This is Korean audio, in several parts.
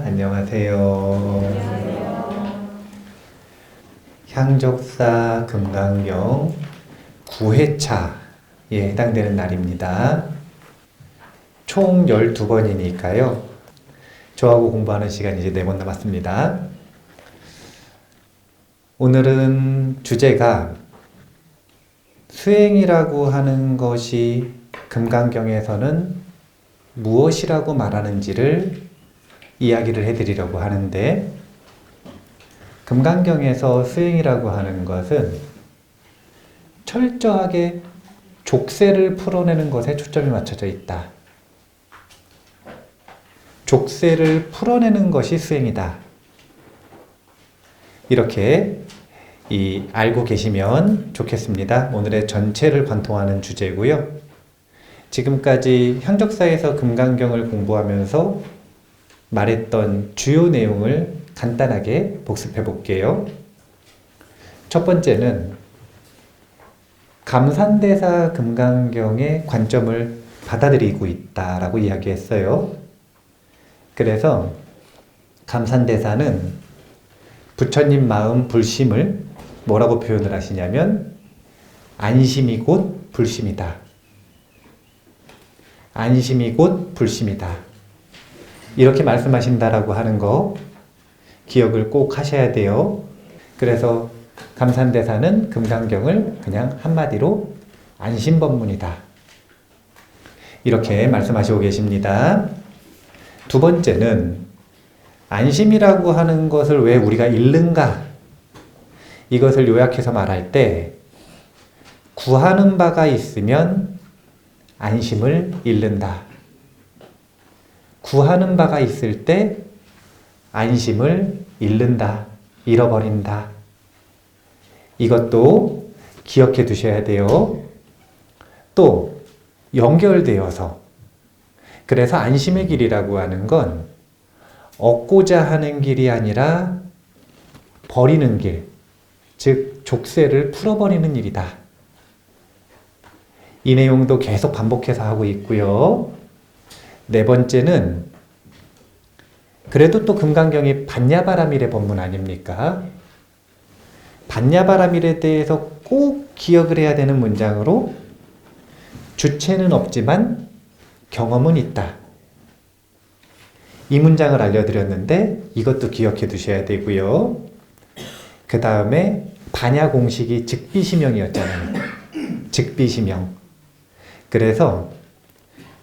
안녕하세요. 향적사 금강경 9회차에 해당되는 날입니다. 총 12번이니까요. 저하고 공부하는 시간이 이제 4번 남았습니다. 오늘은 주제가 수행이라고 하는 것이 금강경에서는 무엇이라고 말하는지를 이야기를 해드리려고 하는데, 금강경에서 수행이라고 하는 것은 철저하게 족쇄를 풀어내는 것에 초점이 맞춰져 있다. 족쇄를 풀어내는 것이 수행이다. 이렇게 알고 계시면 좋겠습니다. 오늘의 전체를 관통하는 주제고요. 지금까지 향적사에서 금강경을 공부하면서 말했던 주요 내용을 간단하게 복습해 볼게요. 첫 번째는 감산대사 금강경의 관점을 받아들이고 있다라고 이야기했어요. 그래서 감산대사는 부처님 마음 불심을 뭐라고 표현을 하시냐면 안심이 곧 불심이다. 안심이 곧 불심이다. 이렇게 말씀하신다라고 하는 거 기억을 꼭 하셔야 돼요. 그래서 감산대사는 금강경을 그냥 한마디로 안심법문이다. 이렇게 말씀하시고 계십니다. 두 번째는 안심이라고 하는 것을 왜 우리가 잃는가? 이것을 요약해서 말할 때 구하는 바가 있으면 안심을 잃는다. 구하는 바가 있을 때 안심을 잃는다. 잃어버린다. 이것도 기억해 두셔야 돼요. 또 연결되어서, 그래서 안심의 길이라고 하는 건 얻고자 하는 길이 아니라 버리는 길, 즉 족쇄를 풀어버리는 일이다. 이 내용도 계속 반복해서 하고 있고요. 네 번째는 그래도 또 금강경이 반야바라밀의 법문 아닙니까? 반야바라밀에 대해서 꼭 기억을 해야 되는 문장으로 주체는 없지만 경험은 있다. 이 문장을 알려드렸는데 이것도 기억해 두셔야 되고요. 그 다음에 반야 공식이 즉비시명이었잖아요. 즉비시명. 그래서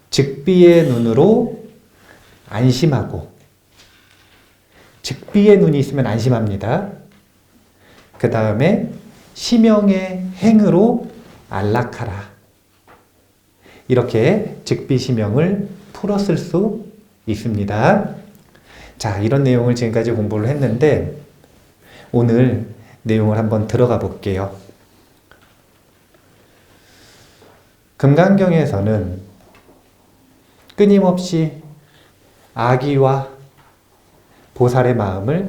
즉비의 눈으로 안심하고, 즉비의 눈이 있으면 안심합니다. 그 다음에 시명의 행으로 안락하라. 이렇게 즉비시명을 풀었을 수 있습니다. 자, 이런 내용을 지금까지 공부를 했는데 오늘 내용을 한번 들어가 볼게요. 금강경에서는 끊임없이 아기와 보살의 마음을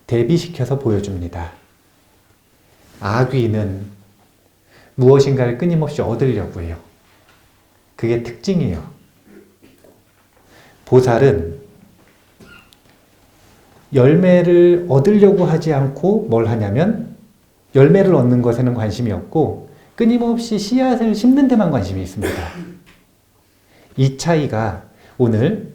대비시켜서 보여줍니다. 아귀는 무엇인가를 끊임없이 얻으려고 해요. 그게 특징이에요. 보살은 열매를 얻으려고 하지 않고 뭘 하냐면 열매를 얻는 것에는 관심이 없고 끊임없이 씨앗을 심는 데만 관심이 있습니다. 이 차이가 오늘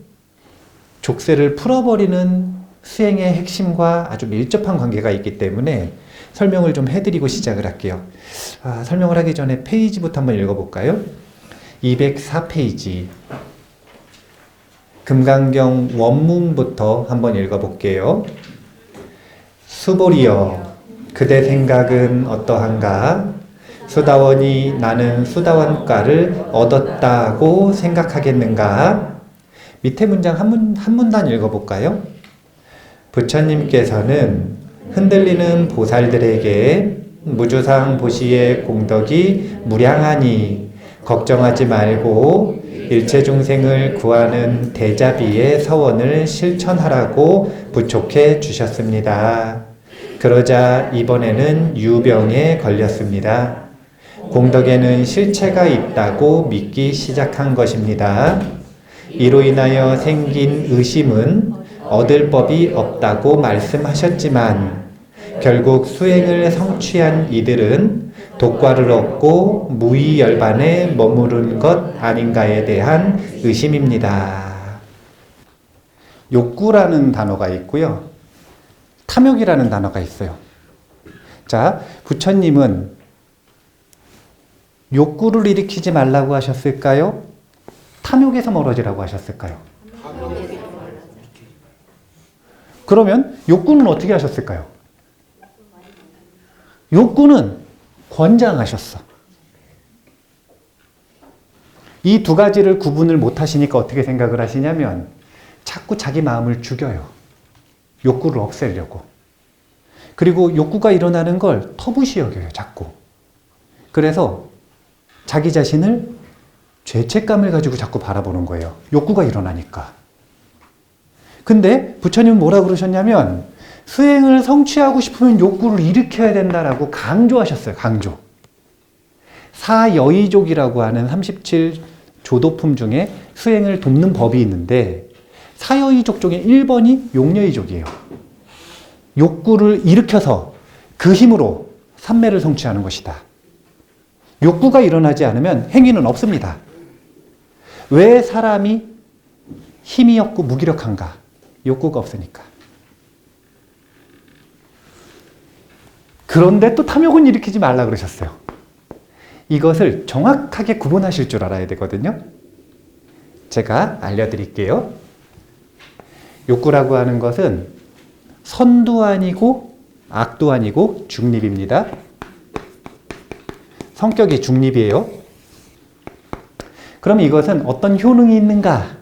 족쇄를 풀어버리는 수행의 핵심과 아주 밀접한 관계가 있기 때문에 설명을 좀 해드리고 시작을 할게요. 설명을 하기 전에 페이지부터 한번 읽어볼까요? 204페이지 금강경 원문부터 한번 읽어볼게요. 수보리여, 그대 생각은 어떠한가? 수다원이 나는 수다원가를 얻었다고 생각하겠는가? 밑에 문장 한 문단 읽어볼까요? 부처님께서는 흔들리는 보살들에게 무주상 보시의 공덕이 무량하니 걱정하지 말고 일체 중생을 구하는 대자비의 서원을 실천하라고 부촉해 주셨습니다. 그러자 이번에는 유병에 걸렸습니다. 공덕에는 실체가 있다고 믿기 시작한 것입니다. 이로 인하여 생긴 의심은 얻을 법이 없다고 말씀하셨지만 결국 수행을 성취한 이들은 독과를 얻고 무의열반에 머무른 것 아닌가에 대한 의심입니다. 욕구라는 단어가 있고요. 탐욕이라는 단어가 있어요. 자, 부처님은 욕구를 일으키지 말라고 하셨을까요? 탐욕에서 멀어지라고 하셨을까요? 그러면 욕구는 어떻게 하셨을까요? 욕구는 권장하셨어. 이 두 가지를 구분을 못 하시니까 어떻게 생각을 하시냐면 자꾸 자기 마음을 죽여요. 욕구를 없애려고. 그리고 욕구가 일어나는 걸 터부시 여겨요, 자꾸. 그래서 자기 자신을 죄책감을 가지고 자꾸 바라보는 거예요. 욕구가 일어나니까. 근데 부처님은 뭐라 그러셨냐면 수행을 성취하고 싶으면 욕구를 일으켜야 된다라고 강조하셨어요. 강조. 사여의족이라고 하는 37조도품 중에 수행을 돕는 법이 있는데 사여의족 중에 1번이 용여의족이에요. 욕구를 일으켜서 그 힘으로 삼매를 성취하는 것이다. 욕구가 일어나지 않으면 행위는 없습니다. 왜 사람이 힘이 없고 무기력한가? 욕구가 없으니까. 그런데 또 탐욕은 일으키지 말라 그러셨어요. 이것을 정확하게 구분하실 줄 알아야 되거든요. 제가 알려드릴게요. 욕구라고 하는 것은 선도 아니고 악도 아니고 중립입니다. 성격이 중립이에요. 그럼 이것은 어떤 효능이 있는가?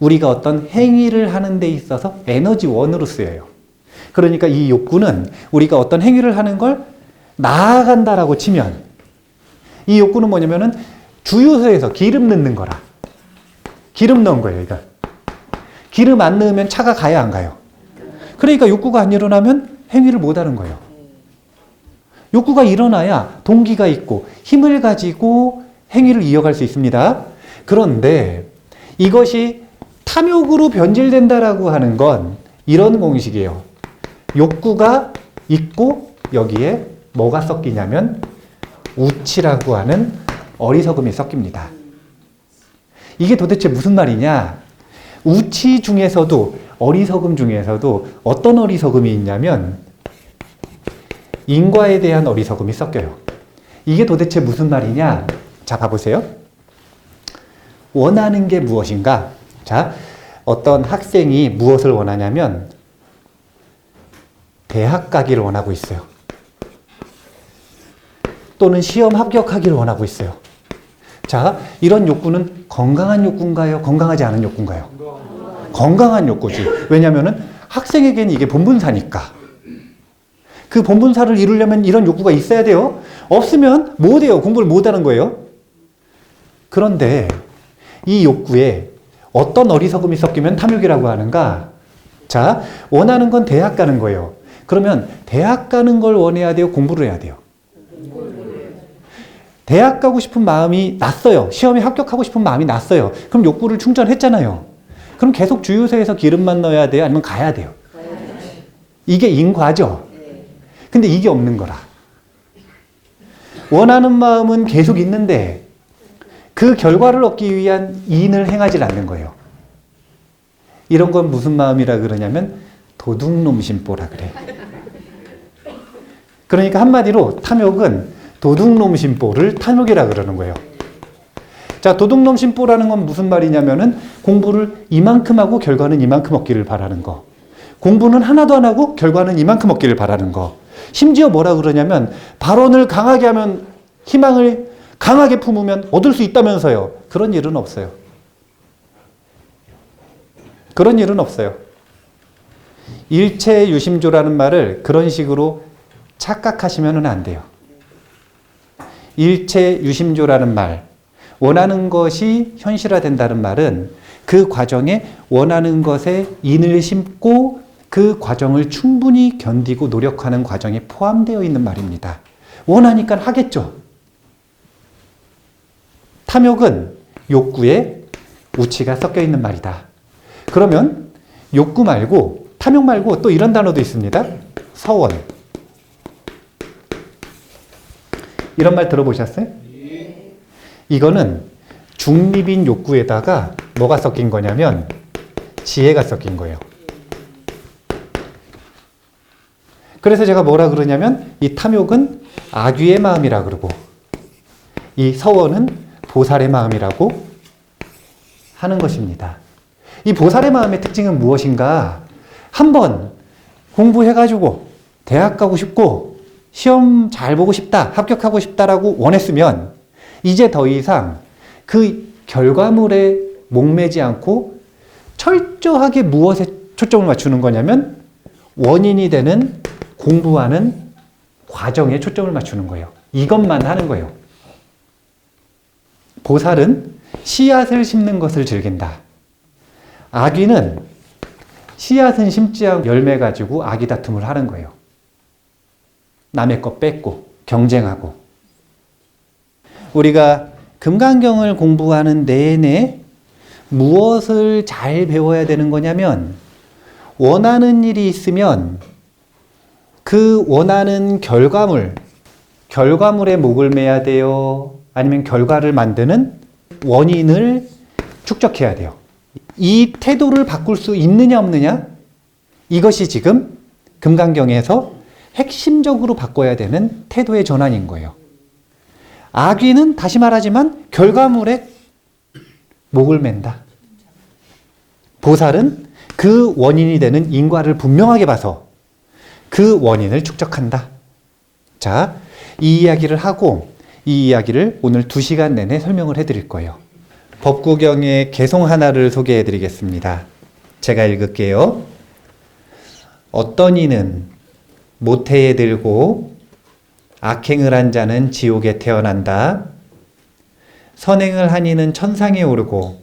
우리가 어떤 행위를 하는 데 있어서 에너지원으로 쓰여요. 그러니까 이 욕구는 우리가 어떤 행위를 하는 걸 나아간다라고 치면 이 욕구는 뭐냐면은 주유소에서 기름 넣는 거라. 기름 넣은 거예요, 이거. 기름 안 넣으면 차가 가야 안 가요. 그러니까 욕구가 안 일어나면 행위를 못 하는 거예요. 욕구가 일어나야 동기가 있고 힘을 가지고 행위를 이어갈 수 있습니다. 그런데 이것이 탐욕으로 변질된다라고 하는 건 이런 공식이에요. 욕구가 있고 여기에 뭐가 섞이냐면 우치라고 하는 어리석음이 섞입니다. 이게 도대체 무슨 말이냐? 우치 중에서도 어리석음 중에서도 어떤 어리석음이 있냐면 인과에 대한 어리석음이 섞여요. 이게 도대체 무슨 말이냐? 자, 봐보세요. 원하는 게 무엇인가? 자, 어떤 학생이 무엇을 원하냐면 대학 가기를 원하고 있어요. 또는 시험 합격하기를 원하고 있어요. 자, 이런 욕구는 건강한 욕구인가요? 건강하지 않은 욕구인가요? 건강한 욕구지. 왜냐하면 학생에게는 이게 본분사니까. 그 본분사를 이루려면 이런 욕구가 있어야 돼요. 없으면 못해요. 공부를 못하는 거예요. 그런데 이 욕구에 어떤 어리석음이 섞이면 탐욕이라고 하는가? 자, 원하는 건 대학 가는 거예요. 그러면 대학 가는 걸 원해야 돼요? 공부를 해야 돼요? 대학 가고 싶은 마음이 났어요. 시험에 합격하고 싶은 마음이 났어요. 그럼 욕구를 충전했잖아요. 그럼 계속 주유소에서 기름만 넣어야 돼요? 아니면 가야 돼요? 이게 인과죠. 근데 이게 없는 거라. 원하는 마음은 계속 있는데 그 결과를 얻기 위한 인을 행하지 않는 거예요. 이런 건 무슨 마음이라 그러냐면 도둑놈심보라 그래. 그러니까 한마디로 탐욕은 도둑놈심보를 탐욕이라 그러는 거예요. 자, 도둑놈심보라는 건 무슨 말이냐면은 공부를 이만큼 하고 결과는 이만큼 얻기를 바라는 거. 공부는 하나도 안 하고 결과는 이만큼 얻기를 바라는 거. 심지어 뭐라 그러냐면 발언을 강하게 하면 희망을 강하게 품으면 얻을 수 있다면서요. 그런 일은 없어요. 그런 일은 없어요. 일체유심조라는 말을 그런 식으로 착각하시면 안 돼요. 일체유심조라는 말, 원하는 것이 현실화된다는 말은 그 과정에 원하는 것에 인을 심고 그 과정을 충분히 견디고 노력하는 과정이 포함되어 있는 말입니다. 원하니까 하겠죠. 탐욕은 욕구에 우치가 섞여 있는 말이다. 그러면 욕구 말고, 탐욕 말고 또 이런 단어도 있습니다. 서원. 이런 말 들어보셨어요? 이거는 중립인 욕구에다가 뭐가 섞인 거냐면 지혜가 섞인 거예요. 그래서 제가 뭐라 그러냐면 이 탐욕은 아귀의 마음이라 그러고 이 서원은 보살의 마음이라고 하는 것입니다. 이 보살의 마음의 특징은 무엇인가? 한번 공부해가지고 대학 가고 싶고 시험 잘 보고 싶다, 합격하고 싶다라고 원했으면 이제 더 이상 그 결과물에 목매지 않고 철저하게 무엇에 초점을 맞추는 거냐면 원인이 되는 공부하는 과정에 초점을 맞추는 거예요. 이것만 하는 거예요. 보살은 씨앗을 심는 것을 즐긴다. 아귀는 씨앗은 심지 않고 열매 가지고 아귀 다툼을 하는 거예요. 남의 거 뺏고 경쟁하고. 우리가 금강경을 공부하는 내내 무엇을 잘 배워야 되는 거냐면 원하는 일이 있으면 그 원하는 결과물에 목을 매야 돼요? 아니면 결과를 만드는 원인을 축적해야 돼요? 이 태도를 바꿀 수 있느냐 없느냐? 이것이 지금 금강경에서 핵심적으로 바꿔야 되는 태도의 전환인 거예요. 아귀는 다시 말하지만 결과물에 목을 맨다. 보살은 그 원인이 되는 인과를 분명하게 봐서 그 원인을 축적한다. 자, 이 이야기를 하고 이 이야기를 오늘 2시간 내내 설명을 해드릴 거예요. 법구경의 개송 하나를 소개해 드리겠습니다. 제가 읽을게요. 어떤 이는 모태에 들고 악행을 한 자는 지옥에 태어난다. 선행을 한 이는 천상에 오르고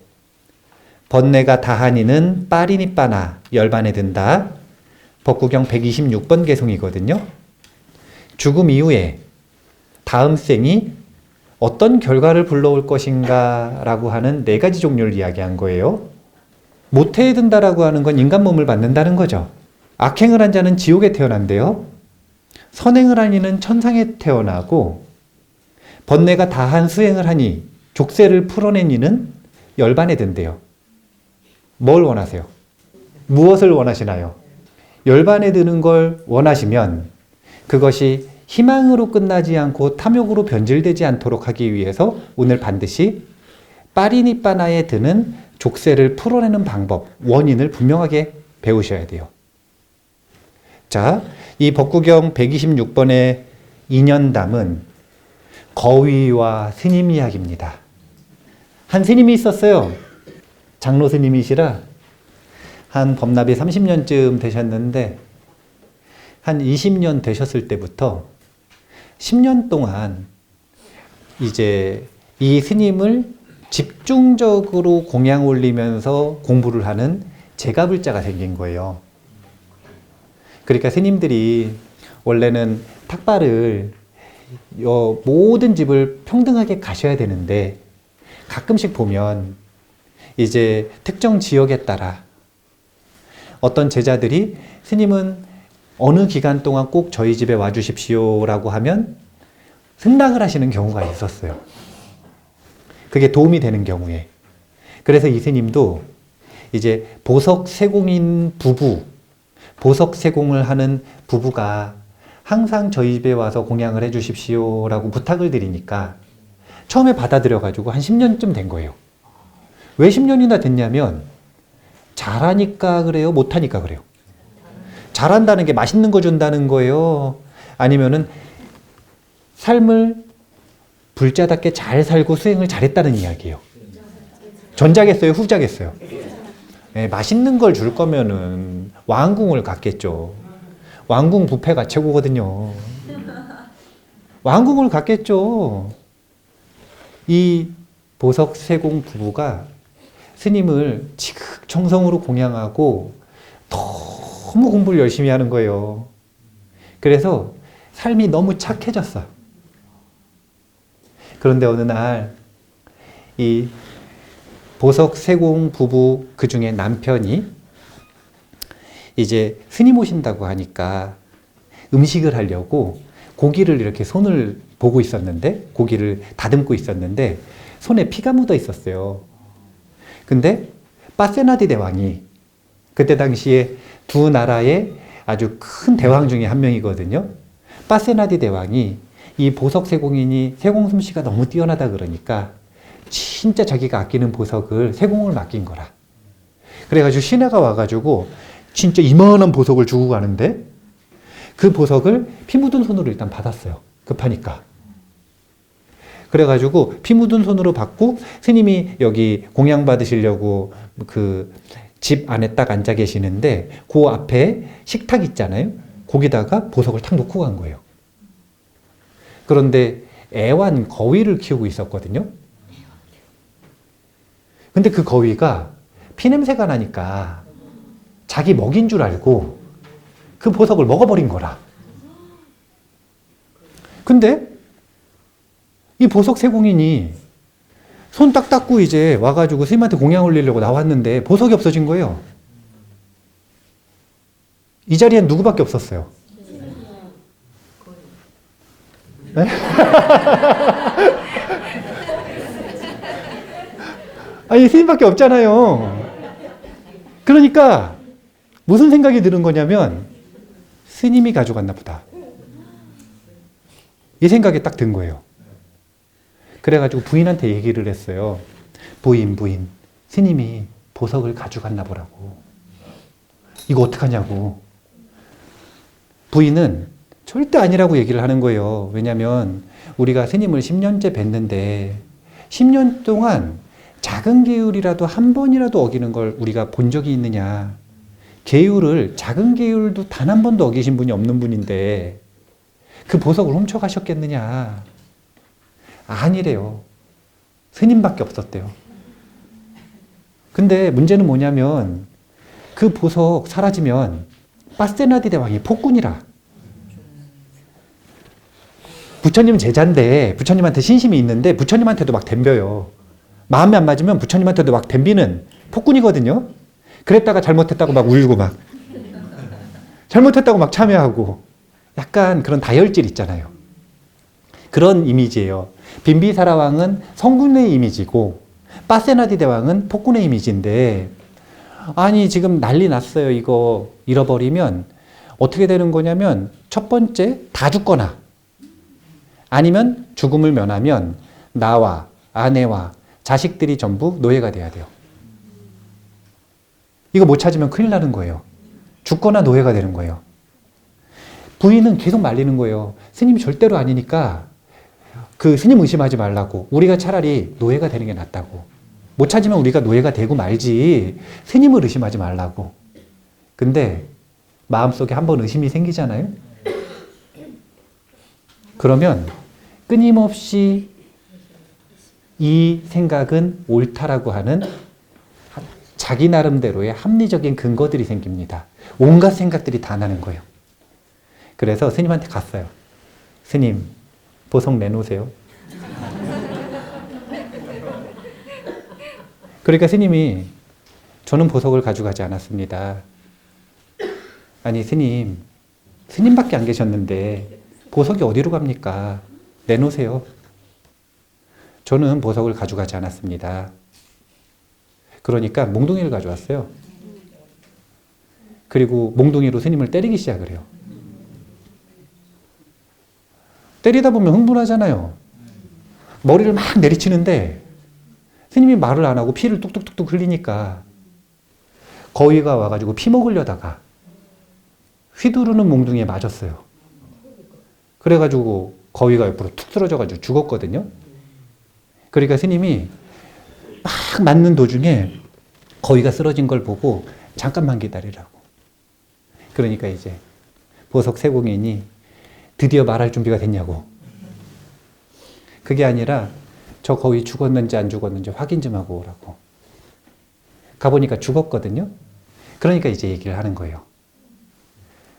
번뇌가 다한 이는 빠리니 빠나 열반에 든다. 법구경 126번 개송이거든요. 죽음 이후에 다음 생이 어떤 결과를 불러올 것인가 라고 하는 4가지 종류를 이야기한 거예요. 모태에 든다라고 하는 건 인간 몸을 받는다는 거죠. 악행을 한 자는 지옥에 태어난대요. 선행을 한 이는 천상에 태어나고 번뇌가 다한 수행을 하니 족쇄를 풀어낸 이는 열반에 든대요. 뭘 원하세요? 무엇을 원하시나요? 열반에 드는 걸 원하시면 그것이 희망으로 끝나지 않고 탐욕으로 변질되지 않도록 하기 위해서 오늘 반드시 빠리니빠나에 드는 족쇄를 풀어내는 방법, 원인을 분명하게 배우셔야 돼요. 자, 이 법구경 126번의 인연담은 거위와 스님 이야기입니다. 한 스님이 있었어요. 장로 스님이시라 한 법납이 30년쯤 되셨는데 한 20년 되셨을 때부터 10년 동안 이제 이 스님을 집중적으로 공양 올리면서 공부를 하는 제가불자가 생긴 거예요. 그러니까 스님들이 원래는 탁발을 모든 집을 평등하게 가셔야 되는데 가끔씩 보면 이제 특정 지역에 따라 어떤 제자들이 스님은 어느 기간 동안 꼭 저희 집에 와주십시오 라고 하면 승낙을 하시는 경우가 있었어요. 그게 도움이 되는 경우에. 그래서 이 스님도 이제 보석 세공인 부부, 보석 세공을 하는 부부가 항상 저희 집에 와서 공양을 해 주십시오 라고 부탁을 드리니까 처음에 받아들여가지고 한 10년쯤 된 거예요. 왜 10년이나 됐냐면 잘하니까 그래요? 못하니까 그래요? 잘한다는 게 맛있는 거 준다는 거예요? 아니면은 삶을 불자답게 잘 살고 수행을 잘했다는 이야기예요? 전자겠어요? 후자겠어요? 네, 맛있는 걸 줄 거면은 왕궁을 갔겠죠. 왕궁 뷔페가 최고거든요. 왕궁을 갔겠죠. 이 보석 세공 부부가 스님을 지극정성으로 공양하고 너무 공부를 열심히 하는 거예요. 그래서 삶이 너무 착해졌어. 그런데 어느 날 이 보석 세공 부부 그 중에 남편이 이제 스님 오신다고 하니까 음식을 하려고 고기를 이렇게 손을 보고 있었는데, 고기를 다듬고 있었는데 손에 피가 묻어 있었어요. 근데 파세나디 대왕이 그때 당시에 두 나라의 아주 큰 대왕 중에 한 명이거든요. 파세나디 대왕이 이 보석 세공인이 세공 솜씨가 너무 뛰어나다 그러니까 진짜 자기가 아끼는 보석을 세공을 맡긴 거라. 그래가지고 신하가 와가지고 진짜 이만한 보석을 주고 가는데 그 보석을 피 묻은 손으로 일단 받았어요. 급하니까. 그래가지고 피 묻은 손으로 받고 스님이 여기 공양 받으시려고 그 집 안에 딱 앉아 계시는데 그 앞에 식탁 있잖아요. 거기다가 보석을 탁 놓고 간 거예요. 그런데 애완 거위를 키우고 있었거든요. 근데 그 거위가 피냄새가 나니까 자기 먹인 줄 알고 그 보석을 먹어버린 거라. 근데 이 보석 세공인이 손 딱 닦고 이제 와가지고 스님한테 공양 올리려고 나왔는데 보석이 없어진 거예요. 이 자리엔 누구밖에 없었어요? 네? 아니, 스님밖에 없잖아요. 그러니까 무슨 생각이 드는 거냐면 스님이 가져갔나 보다. 이 생각이 딱 든 거예요. 그래가지고 부인한테 얘기를 했어요. 부인, 스님이 보석을 가져갔나 보라고. 이거 어떡하냐고. 부인은 절대 아니라고 얘기를 하는 거예요. 왜냐하면 우리가 스님을 10년째 뵀는데 10년 동안 작은 계율이라도 한 번이라도 어기는 걸 우리가 본 적이 있느냐. 계율을, 작은 계율도 단 한 번도 어기신 분이 없는 분인데 그 보석을 훔쳐가셨겠느냐. 아니래요. 스님밖에 없었대요. 근데 문제는 뭐냐면 그 보석 사라지면 파세나디 대왕이 폭군이라. 부처님 제자인데 부처님한테 신심이 있는데 부처님한테도 막 덤벼요. 마음에 안 맞으면 부처님한테도 막 덤비는 폭군이거든요. 그랬다가 잘못했다고 막 울고 막 잘못했다고 막 참여하고 약간 그런 다혈질 있잖아요. 그런 이미지예요. 빈비사라 왕은 성군의 이미지고 파세나디 대왕은 폭군의 이미지인데 아니 지금 난리 났어요. 이거 잃어버리면 어떻게 되는 거냐면 첫 번째 다 죽거나 아니면 죽음을 면하면 나와 아내와 자식들이 전부 노예가 돼야 돼요. 이거 못 찾으면 큰일 나는 거예요. 죽거나 노예가 되는 거예요. 부인은 계속 말리는 거예요. 스님이 절대로 아니니까 그 스님 의심하지 말라고. 우리가 차라리 노예가 되는 게 낫다고. 못 찾으면 우리가 노예가 되고 말지 스님을 의심하지 말라고. 근데 마음속에 한번 의심이 생기잖아요. 그러면 끊임없이 이 생각은 옳다라고 하는 자기 나름대로의 합리적인 근거들이 생깁니다. 온갖 생각들이 다 나는 거예요. 그래서 스님한테 갔어요. 스님, 보석 내놓으세요. 그러니까 스님이 저는 보석을 가져가지 않았습니다. 아니 스님, 스님밖에 안 계셨는데 보석이 어디로 갑니까? 내놓으세요. 저는 보석을 가져가지 않았습니다. 그러니까 몽둥이를 가져왔어요. 그리고 몽둥이로 스님을 때리기 시작을 해요. 때리다 보면 흥분하잖아요. 머리를 막 내리치는데 스님이 말을 안 하고 피를 뚝뚝뚝뚝 흘리니까 거위가 와가지고 피 먹으려다가 휘두르는 몽둥이에 맞았어요. 그래가지고 거위가 옆으로 툭 쓰러져가지고 죽었거든요. 그러니까 스님이 막 맞는 도중에 거위가 쓰러진 걸 보고 잠깐만 기다리라고. 그러니까 이제 보석 세공인이 드디어 말할 준비가 됐냐고. 그게 아니라 저 거위 죽었는지 안 죽었는지 확인 좀 하고 오라고. 가보니까 죽었거든요. 그러니까 이제 얘기를 하는 거예요.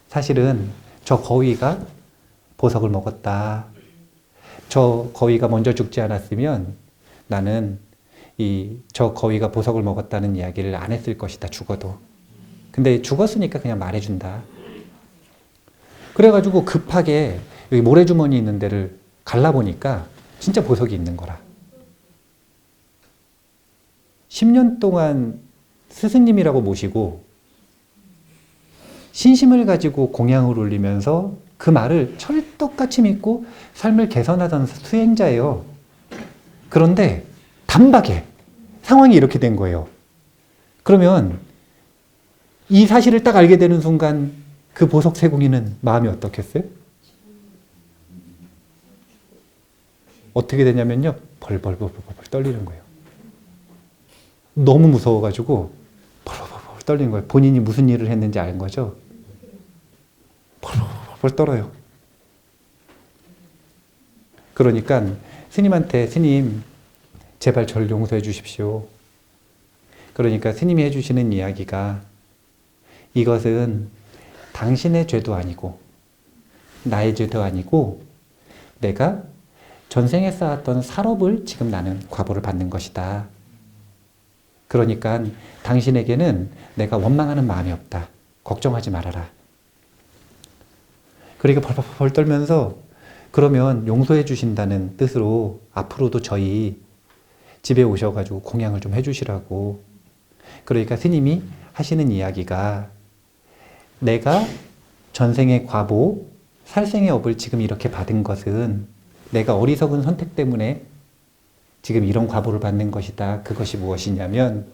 사실은 저 거위가 보석을 먹었다. 저 거위가 먼저 죽지 않았으면 나는 저 거위가 보석을 먹었다는 이야기를 안 했을 것이다, 죽어도. 근데 죽었으니까 그냥 말해준다. 그래가지고 급하게 여기 모래주머니 있는 데를 갈라보니까 진짜 보석이 있는 거라. 10년 동안 스승님이라고 모시고 신심을 가지고 공양을 올리면서 그 말을 철떡같이 믿고 삶을 개선하던 수행자예요. 그런데 단박에 상황이 이렇게 된 거예요. 그러면 이 사실을 딱 알게 되는 순간 그 보석 세공이는 마음이 어떻겠어요? 어떻게 되냐면요. 벌벌 떨리는 거예요. 너무 무서워가지고 벌벌 떨리는 거예요. 본인이 무슨 일을 했는지 알 거죠? 벌벌 떨어요. 그러니까 스님한테 스님 제발 저를 용서해 주십시오. 그러니까 스님이 해주시는 이야기가 이것은 당신의 죄도 아니고 나의 죄도 아니고 내가 전생에 쌓았던 살업을 지금 나는 과보를 받는 것이다. 그러니까 당신에게는 내가 원망하는 마음이 없다. 걱정하지 말아라. 그러니까 벌벌 떨면서 그러면 용서해 주신다는 뜻으로 앞으로도 저희 집에 오셔가지고 공양을 좀 해주시라고. 그러니까 스님이 하시는 이야기가 내가 전생의 과보, 살생의 업을 지금 이렇게 받은 것은 내가 어리석은 선택 때문에 지금 이런 과보를 받는 것이다. 그것이 무엇이냐면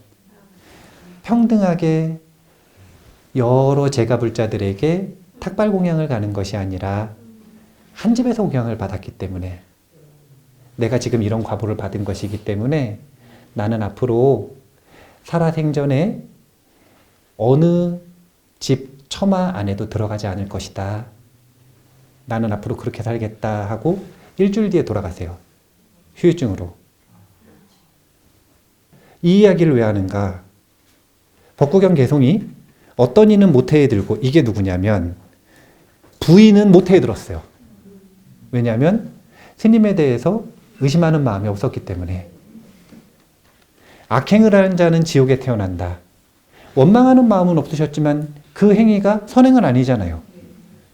평등하게 여러 제가불자들에게 탁발공양을 가는 것이 아니라 한 집에서 공양을 받았기 때문에 내가 지금 이런 과보를 받은 것이기 때문에 나는 앞으로 살아생전에 어느 집 처마 안에도 들어가지 않을 것이다. 나는 앞으로 그렇게 살겠다 하고 일주일 뒤에 돌아가세요. 후유증으로. 이 이야기를 왜 하는가? 법구경 개송이 어떤 이는 모태에 들고, 이게 누구냐면 부인은 모태에 들었어요. 왜냐하면 스님에 대해서 의심하는 마음이 없었기 때문에. 악행을 하는 자는 지옥에 태어난다. 원망하는 마음은 없으셨지만 그 행위가 선행은 아니잖아요.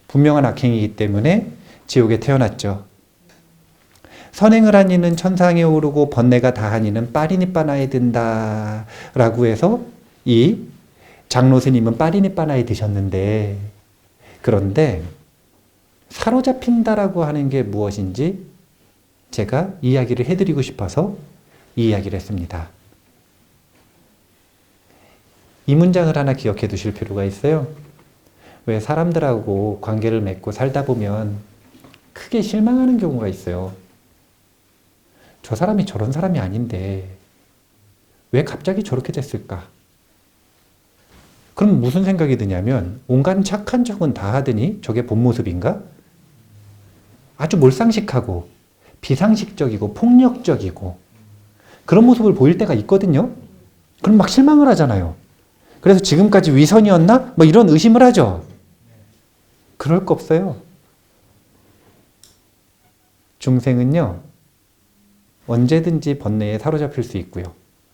분명한 악행이기 때문에 지옥에 태어났죠. 선행을 한 이는 천상에 오르고 번뇌가 다한 이는 빠리니빠나에 든다 라고 해서 이 장로 스님은 빠리니빠나에 드셨는데, 그런데 사로잡힌다라고 하는 게 무엇인지 제가 이야기를 해드리고 싶어서 이 이야기를 했습니다. 이 문장을 하나 기억해 두실 필요가 있어요. 왜 사람들하고 관계를 맺고 살다 보면 크게 실망하는 경우가 있어요. 저 사람이 저런 사람이 아닌데 왜 갑자기 저렇게 됐을까? 그럼 무슨 생각이 드냐면 온갖 착한 척은 다 하더니 저게 본 모습인가? 아주 몰상식하고 비상식적이고 폭력적이고 그런 모습을 보일 때가 있거든요. 그럼 막 실망을 하잖아요. 그래서 지금까지 위선이었나? 뭐 이런 의심을 하죠. 그럴 거 없어요. 중생은요, 언제든지 번뇌에 사로잡힐 수 있고요.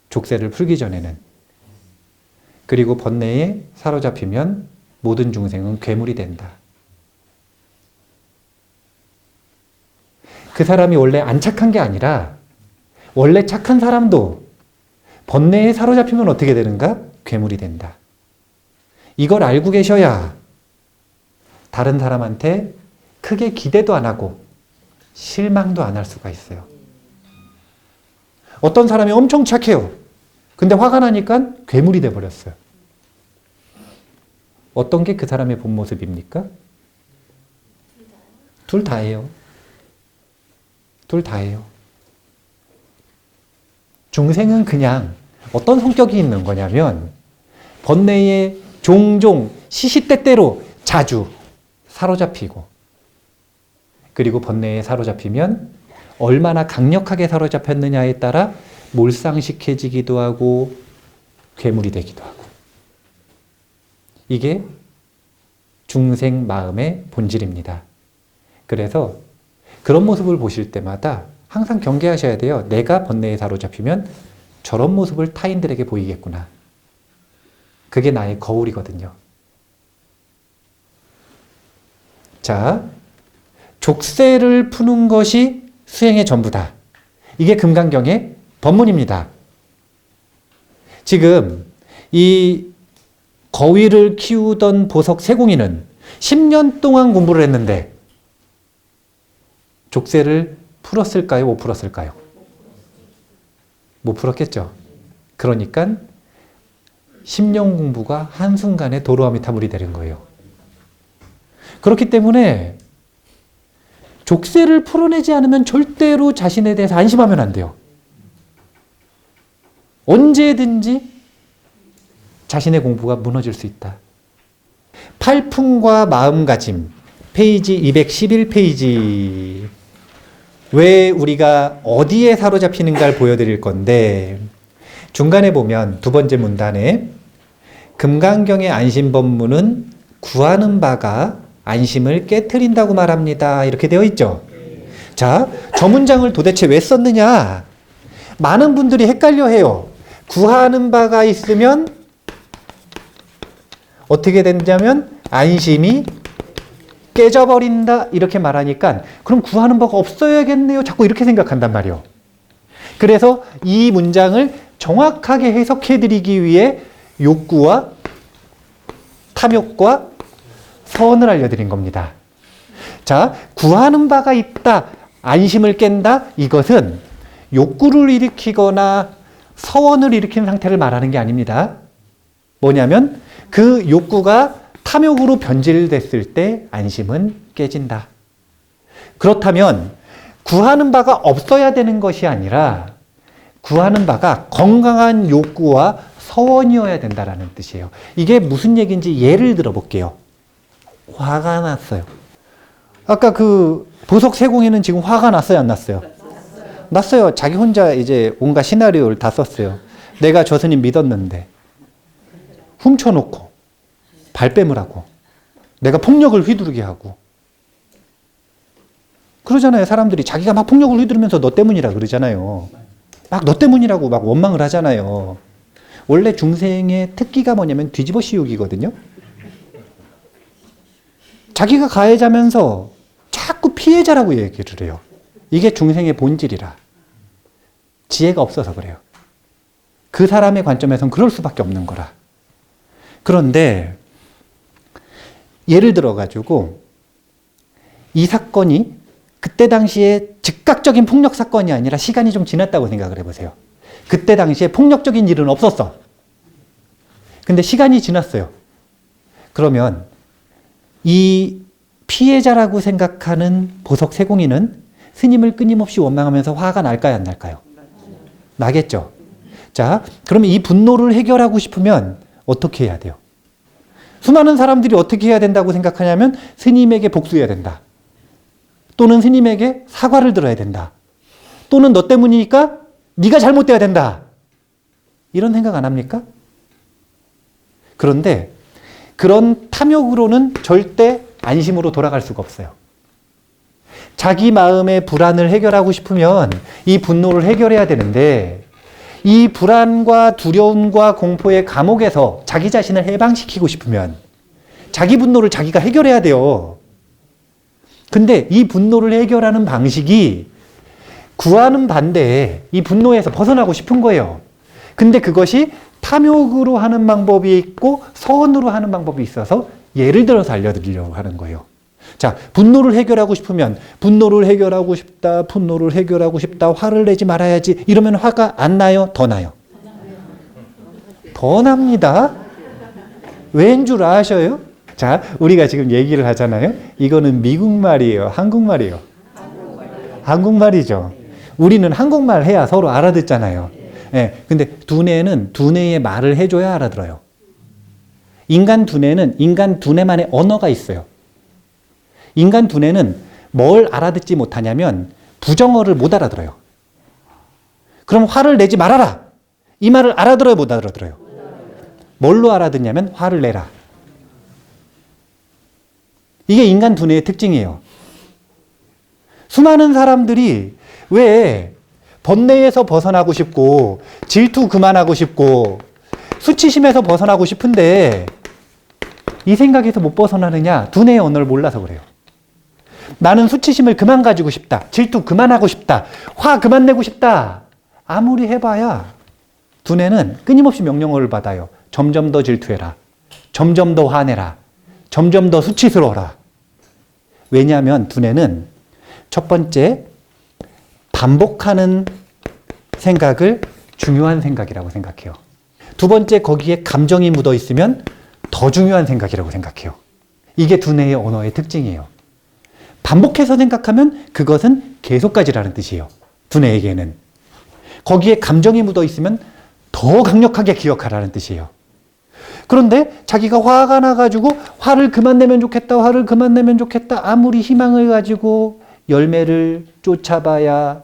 족쇄를 풀기 전에는. 그리고 번뇌에 사로잡히면 모든 중생은 괴물이 된다. 그 사람이 원래 안 착한 게 아니라 원래 착한 사람도 번뇌에 사로잡히면 어떻게 되는가? 괴물이 된다. 이걸 알고 계셔야 다른 사람한테 크게 기대도 안 하고 실망도 안 할 수가 있어요. 어떤 사람이 엄청 착해요. 근데 화가 나니까 괴물이 돼버렸어요. 어떤 게 그 사람의 본 모습입니까? 둘 다예요. 둘 다예요. 중생은 그냥 어떤 성격이 있는 거냐면 번뇌에 종종 시시때때로 자주 사로잡히고, 그리고 번뇌에 사로잡히면 얼마나 강력하게 사로잡혔느냐에 따라 몰상식해지기도 하고 괴물이 되기도 하고. 이게 중생 마음의 본질입니다. 그래서 그런 모습을 보실 때마다 항상 경계하셔야 돼요. 내가 번뇌에 사로잡히면 저런 모습을 타인들에게 보이겠구나. 그게 나의 거울이거든요. 자, 족쇄를 푸는 것이 수행의 전부다. 이게 금강경의 법문입니다. 지금 이 거위를 키우던 보석 세공이는 10년 동안 공부를 했는데 족쇄를 풀었을까요? 못 풀었을까요? 못 풀었겠죠. 그러니까 10년 공부가 한순간에 도로아미타불이 되는 거예요. 그렇기 때문에 족쇄를 풀어내지 않으면 절대로 자신에 대해서 안심하면 안 돼요. 언제든지 자신의 공부가 무너질 수 있다. 팔품과 마음가짐, 페이지 211페이지. 왜 우리가 어디에 사로잡히는가를 보여드릴 건데, 중간에 보면 두 번째 문단에 금강경의 안심법문은 구하는 바가 안심을 깨트린다고 말합니다. 이렇게 되어 있죠. 자, 저 문장을 도대체 왜 썼느냐? 많은 분들이 헷갈려 해요. 구하는 바가 있으면 어떻게 된다면 안심이 깨져버린다 이렇게 말하니까 그럼 구하는 바가 없어야겠네요. 자꾸 이렇게 생각한단 말이에요. 그래서 이 문장을 정확하게 해석해드리기 위해 욕구와 탐욕과 선을 알려드린 겁니다. 자, 구하는 바가 있다, 안심을 깬다, 이것은 욕구를 일으키거나 서원을 일으키는 상태를 말하는 게 아닙니다. 뭐냐면 그 욕구가 탐욕으로 변질됐을 때 안심은 깨진다. 그렇다면 구하는 바가 없어야 되는 것이 아니라 구하는 바가 건강한 욕구와 서원이어야 된다는 뜻이에요. 이게 무슨 얘기인지 예를 들어 볼게요. 화가 났어요. 아까 그 보석 세공이는 지금 화가 났어요, 안 났어요? 났어요. 자기 혼자 이제 온갖 시나리오를 다 썼어요. 내가 저 스님 믿었는데 훔쳐놓고 발뺌을 하고 내가 폭력을 휘두르게 하고 그러잖아요. 사람들이 자기가 막 폭력을 휘두르면서 너 때문이라 그러잖아요. 막 너 때문이라고 막 원망을 하잖아요. 원래 중생의 특기가 뭐냐면 뒤집어 씌우기거든요. 자기가 가해자면서 자꾸 피해자라고 얘기를 해요. 이게 중생의 본질이라. 지혜가 없어서 그래요. 그 사람의 관점에선 그럴 수밖에 없는 거라. 그런데 예를 들어가지고 이 사건이 그때 당시에 즉각적인 폭력 사건이 아니라 시간이 좀 지났다고 생각을 해보세요. 그때 당시에 폭력적인 일은 없었어. 근데 시간이 지났어요. 그러면 이 피해자라고 생각하는 보석 세공이는 스님을 끊임없이 원망하면서 화가 날까요, 안 날까요? 나겠죠. 자, 그러면 이 분노를 해결하고 싶으면 어떻게 해야 돼요? 수많은 사람들이 어떻게 해야 된다고 생각하냐면 스님에게 복수해야 된다. 또는 스님에게 사과를 들어야 된다. 또는 너 때문이니까 네가 잘못돼야 된다. 이런 생각 안 합니까? 그런데 그런 탐욕으로는 절대 안심으로 돌아갈 수가 없어요. 자기 마음의 불안을 해결하고 싶으면 이 분노를 해결해야 되는데 이 불안과 두려움과 공포의 감옥에서 자기 자신을 해방시키고 싶으면 자기 분노를 자기가 해결해야 돼요. 근데 이 분노를 해결하는 방식이 구하는 반대에 이 분노에서 벗어나고 싶은 거예요. 근데 그것이 탐욕으로 하는 방법이 있고 서원으로 하는 방법이 있어서 예를 들어서 알려드리려고 하는 거예요. 자, 분노를 해결하고 싶으면 분노를 해결하고 싶다, 분노를 해결하고 싶다, 화를 내지 말아야지 이러면 화가 안 나요? 더 나요? 더 납니다. 왜인 줄 아셔요? 자, 우리가 지금 얘기를 하잖아요. 이거는 미국말이에요? 한국말이에요? 한국말이죠. 우리는 한국말 해야 서로 알아듣잖아요. 예, 근데 두뇌는 두뇌의 말을 해줘야 알아들어요. 인간 두뇌는 인간 두뇌만의 언어가 있어요. 인간 두뇌는 뭘 알아듣지 못하냐면 부정어를 못 알아들어요. 그럼 화를 내지 말아라. 이 말을 알아들어요, 못 알아들어요? 뭘로 알아듣냐면 화를 내라. 이게 인간 두뇌의 특징이에요. 수많은 사람들이 왜 번뇌에서 벗어나고 싶고 질투 그만하고 싶고 수치심에서 벗어나고 싶은데 이 생각에서 못 벗어나느냐? 두뇌의 언어를 몰라서 그래요. 나는 수치심을 그만 가지고 싶다. 질투 그만하고 싶다. 화 그만 내고 싶다. 아무리 해봐야 두뇌는 끊임없이 명령어를 받아요. 점점 더 질투해라. 점점 더 화내라. 점점 더 수치스러워라. 왜냐하면 두뇌는 첫 번째, 반복하는 생각을 중요한 생각이라고 생각해요. 두 번째, 거기에 감정이 묻어 있으면 더 중요한 생각이라고 생각해요. 이게 두뇌의 언어의 특징이에요. 반복해서 생각하면 그것은 계속가지라는 뜻이에요. 두뇌에게는. 거기에 감정이 묻어 있으면 더 강력하게 기억하라는 뜻이에요. 그런데 자기가 화가 나가지고 화를 그만 내면 좋겠다, 화를 그만 내면 좋겠다, 아무리 희망을 가지고 열매를 쫓아봐야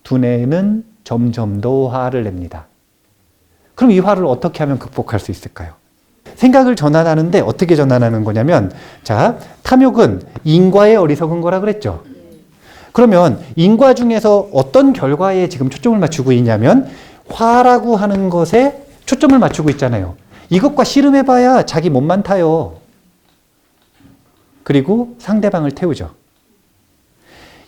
두뇌는 점점 더 화를 냅니다. 그럼 이 화를 어떻게 하면 극복할 수 있을까요? 생각을 전환하는데 어떻게 전환하는 거냐면, 자, 탐욕은 인과의 어리석은 거라 그랬죠. 그러면 인과 중에서 어떤 결과에 지금 초점을 맞추고 있냐면 화라고 하는 것에 초점을 맞추고 있잖아요. 이것과 씨름해봐야 자기 몸만 타요. 그리고 상대방을 태우죠.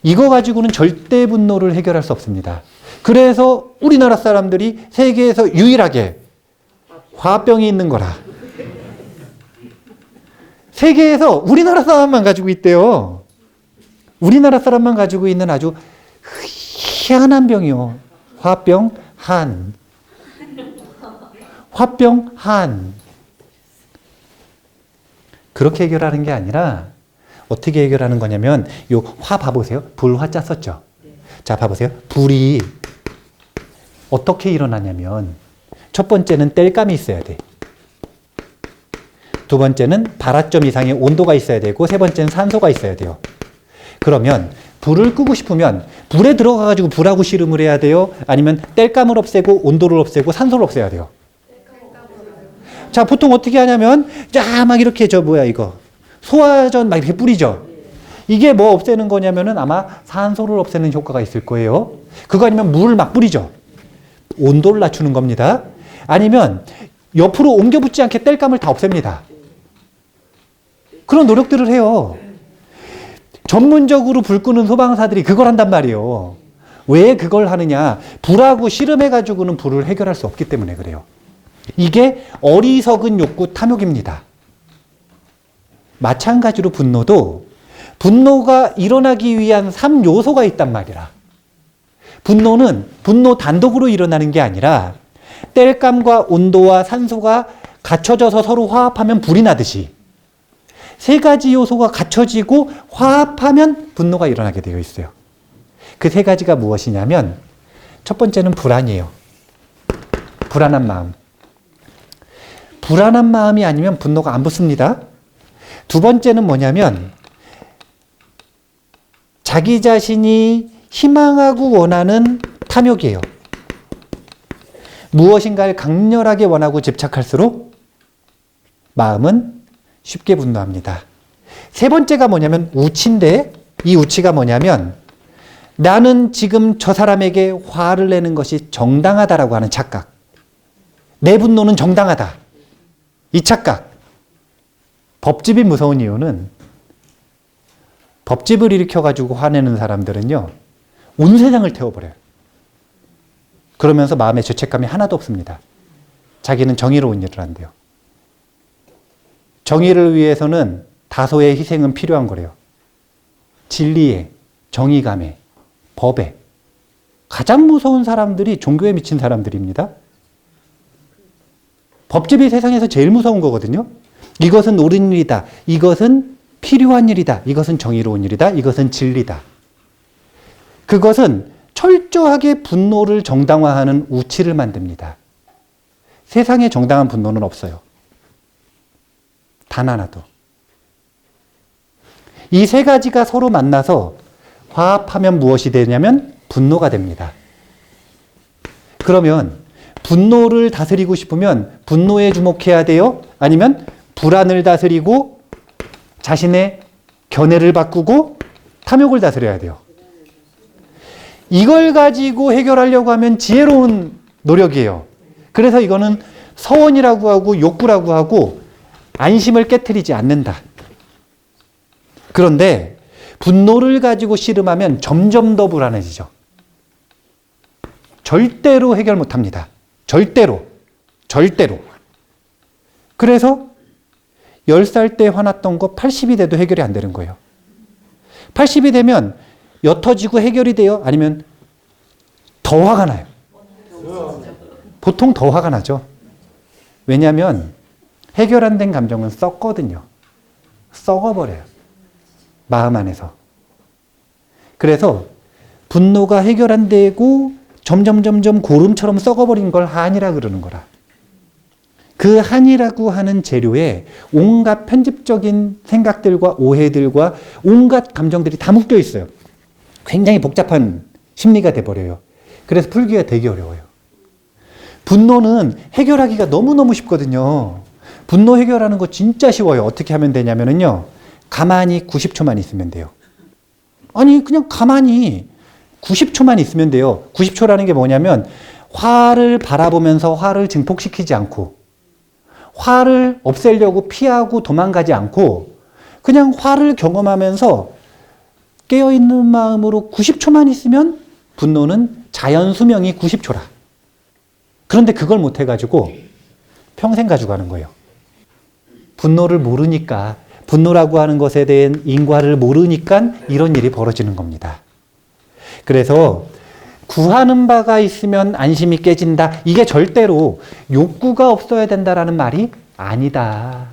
이거 가지고는 절대 분노를 해결할 수 없습니다. 그래서 우리나라 사람들이 세계에서 유일하게 화병이 있는 거라. 세계에서 우리나라 사람만 가지고 있대요. 우리나라 사람만 가지고 있는 아주 희한한 병이요. 화병, 한. 화병, 한. 그렇게 해결하는 게 아니라 어떻게 해결하는 거냐면, 요 화 봐보세요. 불화자 썼죠. 자, 봐보세요. 불이 어떻게 일어나냐면, 첫 번째는 땔감이 있어야 돼. 두 번째는 발화점 이상의 온도가 있어야 되고, 세 번째는 산소가 있어야 돼요. 그러면 불을 끄고 싶으면 불에 들어가가지고 불하고 씨름을 해야 돼요? 아니면 땔감을 없애고 온도를 없애고 산소를 없애야 돼요? 자, 보통 어떻게 하냐면, 자, 막 이렇게 이거. 소화전 막 이렇게 뿌리죠? 이게 뭐 없애는 거냐면은 아마 산소를 없애는 효과가 있을 거예요. 그거 아니면 물을 막 뿌리죠? 온도를 낮추는 겁니다. 아니면 옆으로 옮겨 붙지 않게 땔감을 다 없앱니다. 그런 노력들을 해요. 전문적으로 불 끄는 소방사들이 그걸 한단 말이에요. 왜 그걸 하느냐? 불하고 씨름해가지고는 불을 해결할 수 없기 때문에 그래요. 이게 어리석은 욕구 탐욕입니다. 마찬가지로 분노도 분노가 일어나기 위한 3요소가 있단 말이라. 분노는 분노 단독으로 일어나는 게 아니라 땔감과 온도와 산소가 갖춰져서 서로 화합하면 불이 나듯이 세 가지 요소가 갖춰지고 화합하면 분노가 일어나게 되어 있어요. 그 세 가지가 무엇이냐면, 첫 번째는 불안이에요. 불안한 마음. 불안한 마음이 아니면 분노가 안 붙습니다. 두 번째는 뭐냐면, 자기 자신이 희망하고 원하는 탐욕이에요. 무엇인가를 강렬하게 원하고 집착할수록 마음은 쉽게 분노합니다. 세 번째가 뭐냐면 우치인데, 이 우치가 뭐냐면 나는 지금 저 사람에게 화를 내는 것이 정당하다라고 하는 착각. 내 분노는 정당하다. 이 착각. 법집이 무서운 이유는, 법집을 일으켜가지고 화내는 사람들은요, 온 세상을 태워버려요. 그러면서 마음의 죄책감이 하나도 없습니다. 자기는 정의로운 일을 한대요. 정의를 위해서는 다소의 희생은 필요한 거래요. 진리에, 정의감에, 법에. 가장 무서운 사람들이 종교에 미친 사람들입니다. 법집이 세상에서 제일 무서운 거거든요. 이것은 옳은 일이다. 이것은 필요한 일이다. 이것은 정의로운 일이다. 이것은 진리다. 그것은 철저하게 분노를 정당화하는 우치를 만듭니다. 세상에 정당한 분노는 없어요. 단 하나도. 이 세 가지가 서로 만나서 화합하면 무엇이 되냐면 분노가 됩니다. 그러면 분노를 다스리고 싶으면 분노에 주목해야 돼요? 아니면 불안을 다스리고 자신의 견해를 바꾸고 탐욕을 다스려야 돼요? 이걸 가지고 해결하려고 하면 지혜로운 노력이에요. 그래서 이거는 서원이라고 하고 욕구라고 하고 안심을 깨트리지 않는다. 그런데 분노를 가지고 씨름하면 점점 더 불안해지죠. 절대로 해결 못합니다. 절대로. 그래서 10살 때 화났던 거 80이 돼도 해결이 안 되는 거예요. 80이 되면 옅어지고 해결이 돼요? 아니면 더 화가 나요? 보통 더 화가 나죠. 왜냐하면 해결 안 된 감정은 썩거든요. 썩어버려요. 마음 안에서. 그래서 분노가 해결 안 되고 점점 고름처럼 썩어버린 걸 한이라 그러는 거라. 그 한이라고 하는 재료에 온갖 편집적인 생각들과 오해들과 온갖 감정들이 다 묶여 있어요. 굉장히 복잡한 심리가 돼버려요. 그래서 풀기가 되게 어려워요. 분노는 해결하기가 너무너무 쉽거든요. 분노 해결하는 거 진짜 쉬워요. 어떻게 하면 되냐면요. 가만히 90초만 있으면 돼요. 아니 그냥 가만히 90초만 있으면 돼요. 90초라는 게 뭐냐면 화를 바라보면서 화를 증폭시키지 않고 화를 없애려고 피하고 도망가지 않고 그냥 화를 경험하면서 깨어있는 마음으로 90초만 있으면 분노는 자연 수명이 90초라. 그런데 그걸 못해가지고 평생 가지고 가는 거예요. 분노를 모르니까, 분노라고 하는 것에 대한 인과를 모르니까 이런 일이 벌어지는 겁니다. 그래서 구하는 바가 있으면 안심이 깨진다. 이게 절대로 욕구가 없어야 된다라는 말이 아니다.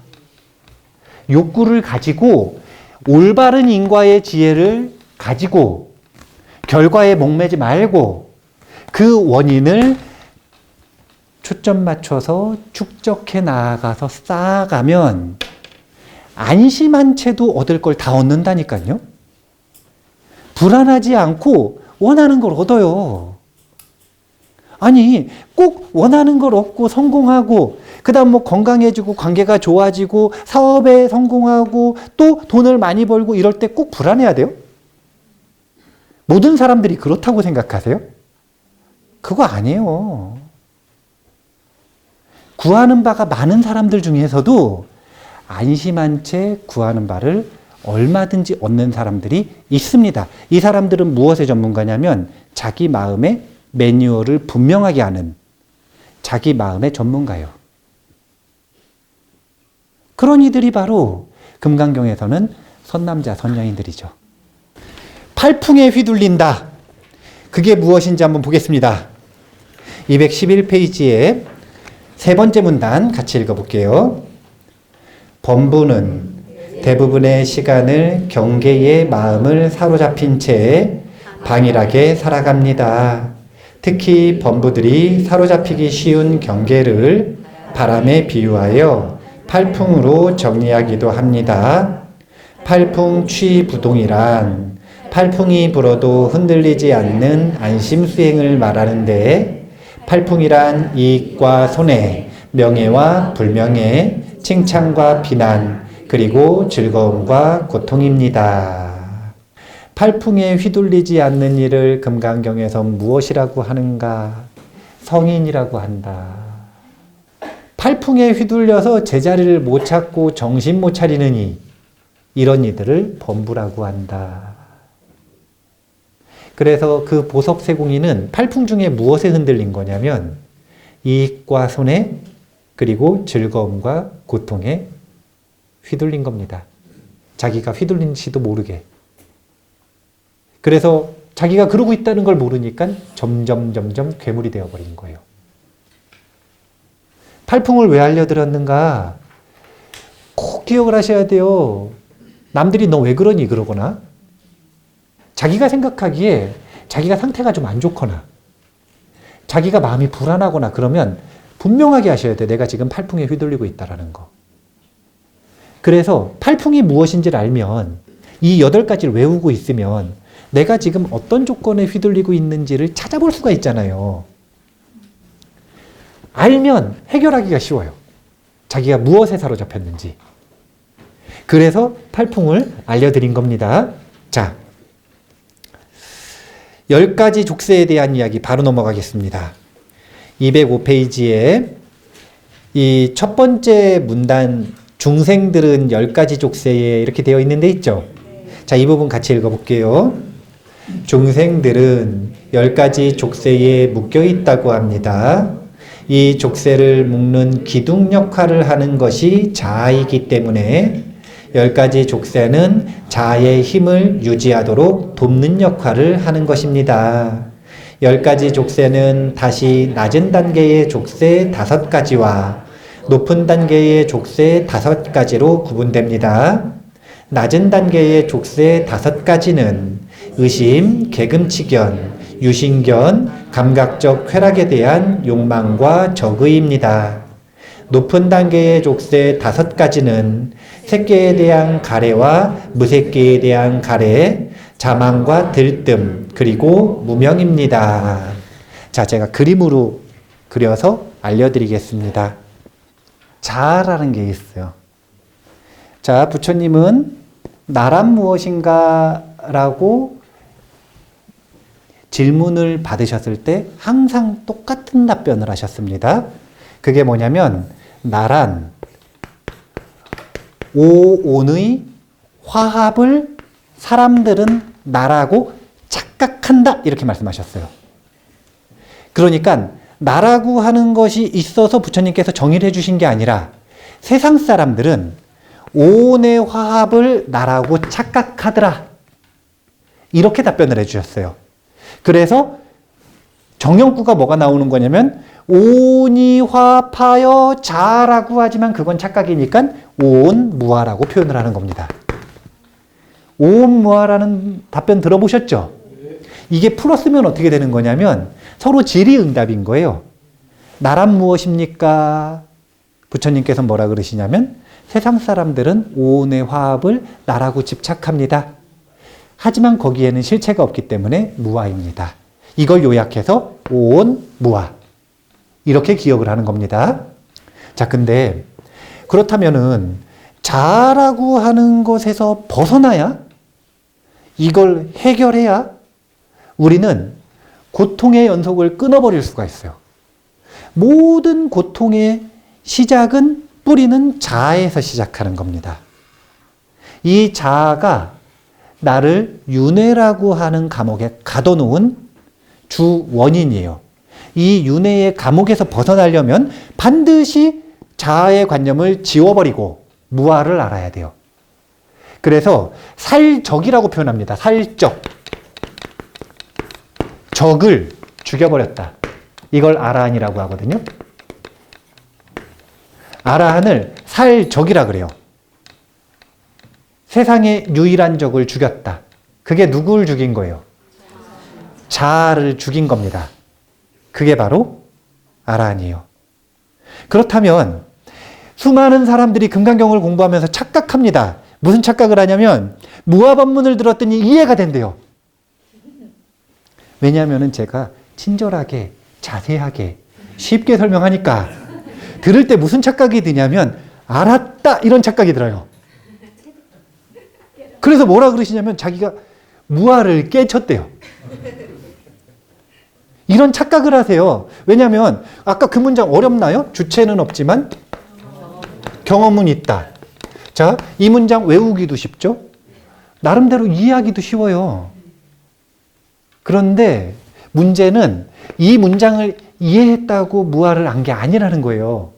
욕구를 가지고 올바른 인과의 지혜를 가지고 결과에 목매지 말고 그 원인을 초점 맞춰서 축적해 나아가서 쌓아가면 안심한 채도 얻을 걸 다 얻는다니까요. 불안하지 않고 원하는 걸 얻어요. 아니 꼭 원하는 걸 얻고 성공하고 그 다음 뭐 건강해지고 관계가 좋아지고 사업에 성공하고 또 돈을 많이 벌고 이럴 때 꼭 불안해야 돼요? 모든 사람들이 그렇다고 생각하세요? 그거 아니에요. 구하는 바가 많은 사람들 중에서도 안심한 채 구하는 바를 얼마든지 얻는 사람들이 있습니다. 이 사람들은 무엇의 전문가냐면 자기 마음의 매뉴얼을 분명하게 아는 자기 마음의 전문가예요. 그런 이들이 바로 금강경에서는 선남자, 선녀인들이죠. 팔풍에 휘둘린다. 그게 무엇인지 한번 보겠습니다. 211페이지에 세 번째 문단 같이 읽어볼게요. 범부는 대부분의 시간을 경계의 마음을 사로잡힌 채 방일하게 살아갑니다. 특히 범부들이 사로잡히기 쉬운 경계를 바람에 비유하여 팔풍으로 정리하기도 합니다. 팔풍 취부동이란 팔풍이 불어도 흔들리지 않는 안심수행을 말하는데 팔풍이란 이익과 손해, 명예와 불명예, 칭찬과 비난, 그리고 즐거움과 고통입니다. 팔풍에 휘둘리지 않는 일을 금강경에서 무엇이라고 하는가? 성인이라고 한다. 팔풍에 휘둘려서 제자리를 못 찾고 정신 못 차리는 이런 이들을 범부라고 한다. 그래서 그 보석세공이는 팔풍 중에 무엇에 흔들린 거냐면 이익과 손해 그리고 즐거움과 고통에 휘둘린 겁니다. 자기가 휘둘린지도 모르게. 그래서 자기가 그러고 있다는 걸 모르니까 점점 괴물이 되어버린 거예요. 팔풍을 왜 알려드렸는가? 꼭 기억을 하셔야 돼요. 남들이 너 왜 그러니 그러거나 자기가 생각하기에 자기가 상태가 좀 안 좋거나 자기가 마음이 불안하거나 그러면 분명하게 하셔야 돼. 내가 지금 팔풍에 휘둘리고 있다라는 거. 그래서 팔풍이 무엇인지를 알면 이 8가지를 외우고 있으면 내가 지금 어떤 조건에 휘둘리고 있는지를 찾아볼 수가 있잖아요. 알면 해결하기가 쉬워요. 자기가 무엇에 사로잡혔는지. 그래서 팔풍을 알려드린 겁니다. 자, 10가지 족쇄에 대한 이야기 바로 넘어가겠습니다. 205페이지에 이 첫 번째 문단 중생들은 10가지 족쇄에 이렇게 되어 있는 데 있죠. 자, 이 부분 같이 읽어볼게요. 중생들은 10가지 족쇄에 묶여 있다고 합니다. 이 족쇄를 묶는 기둥 역할을 하는 것이 자아이기 때문에 10가지 족쇄는 자아의 힘을 유지하도록 돕는 역할을 하는 것입니다. 10가지 족쇄는 다시 낮은 단계의 족쇄 5가지와 높은 단계의 족쇄 5가지로 구분됩니다. 낮은 단계의 족쇄 5가지는 의심, 개금치견, 유신견, 감각적 쾌락에 대한 욕망과 적의입니다. 높은 단계의 족쇄 5가지는 색계에 대한 가래와 무색계에 대한 가래, 자망과 들뜸, 그리고 무명입니다. 자, 제가 그림으로 그려서 알려드리겠습니다. 자아라는 게 있어요. 자, 부처님은 나란 무엇인가 라고 질문을 받으셨을 때 항상 똑같은 답변을 하셨습니다. 그게 뭐냐면 나란 오온의 화합을 사람들은 나라고 착각한다 이렇게 말씀하셨어요. 그러니까 나라고 하는 것이 있어서 부처님께서 정의를 해주신 게 아니라 세상 사람들은 오온의 화합을 나라고 착각하더라 이렇게 답변을 해주셨어요. 그래서 정형구가 뭐가 나오는 거냐면 오온이 화합하여 자라고 하지만 그건 착각이니까 오온무아라고 표현을 하는 겁니다. 오온무아라는 답변 들어보셨죠? 이게 풀었으면 어떻게 되는 거냐면 서로 질의응답인 거예요. 나란 무엇입니까? 부처님께서 뭐라 그러시냐면 세상 사람들은 오온의 화합을 나라고 집착합니다. 하지만 거기에는 실체가 없기 때문에 무아입니다. 이걸 요약해서 오온무아 이렇게 기억을 하는 겁니다. 자, 근데 그렇다면은 자아라고 하는 것에서 벗어나야 이걸 해결해야 우리는 고통의 연속을 끊어버릴 수가 있어요. 모든 고통의 시작은 뿌리는 자아에서 시작하는 겁니다. 이 자아가 나를 윤회라고 하는 감옥에 가둬놓은 주 원인이에요. 이 윤회의 감옥에서 벗어나려면 반드시 자아의 관념을 지워버리고 무아를 알아야 돼요. 그래서 살적이라고 표현합니다. 살적. 적을 죽여버렸다. 이걸 아라한이라고 하거든요. 아라한을 살적이라 그래요. 세상의 유일한 적을 죽였다. 그게 누구를 죽인 거예요? 자아를 죽인 겁니다. 그게 바로 아라한이에요. 그렇다면 수많은 사람들이 금강경을 공부하면서 착각합니다. 무슨 착각을 하냐면 무아법문을 들었더니 이해가 된대요. 왜냐하면 제가 친절하게 자세하게 쉽게 설명하니까 들을 때 무슨 착각이 드냐면 알았다 이런 착각이 들어요. 그래서 뭐라 그러시냐면 자기가 무아를 깨쳤대요. 이런 착각을 하세요. 왜냐하면 아까 그 문장 어렵나요? 주체는 없지만 경험은 있다. 자, 이 문장 외우기도 쉽죠? 나름대로 이해하기도 쉬워요. 그런데 문제는 이 문장을 이해했다고 무아를 안 게 아니라는 거예요.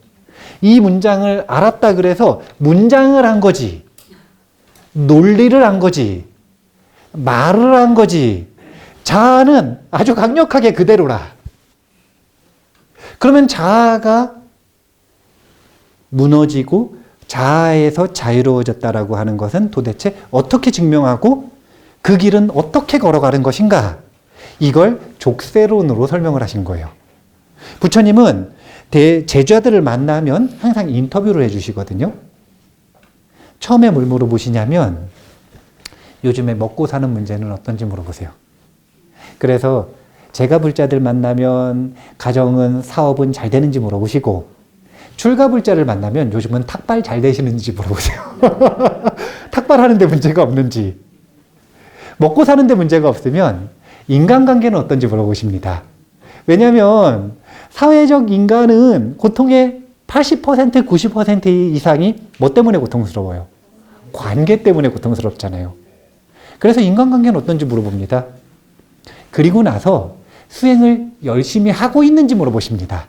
이 문장을 알았다 그래서 문장을 한 거지. 논리를 한 거지. 말을 한 거지. 자아는 아주 강력하게 그대로라. 그러면 자아가 무너지고 자아에서 자유로워졌다라고 하는 것은 도대체 어떻게 증명하고 그 길은 어떻게 걸어가는 것인가? 이걸 족쇄론으로 설명을 하신 거예요. 부처님은 제자들을 만나면 항상 인터뷰를 해주시거든요. 처음에 뭘 물어보시냐면 요즘에 먹고 사는 문제는 어떤지 물어보세요. 그래서 제가 불자들 만나면 가정은 사업은 잘 되는지 물어보시고 출가불자를 만나면 요즘은 탁발 잘 되시는지 물어보세요. 탁발하는데 문제가 없는지. 먹고 사는데 문제가 없으면 인간관계는 어떤지 물어보십니다. 왜냐하면 사회적 인간은 고통의 80%, 90% 이상이 뭐 때문에 고통스러워요? 관계 때문에 고통스럽잖아요. 그래서 인간관계는 어떤지 물어봅니다. 그리고 나서 수행을 열심히 하고 있는지 물어보십니다.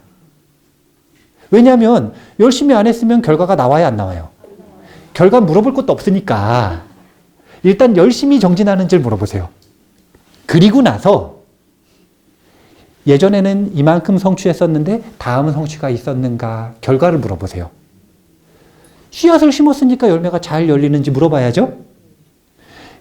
왜냐하면 열심히 안 했으면 결과가 나와야 안 나와요? 결과 물어볼 것도 없으니까 일단 열심히 정진하는지를 물어보세요. 그리고 나서 예전에는 이만큼 성취했었는데 다음 성취가 있었는가 결과를 물어보세요. 씨앗을 심었으니까 열매가 잘 열리는지 물어봐야죠.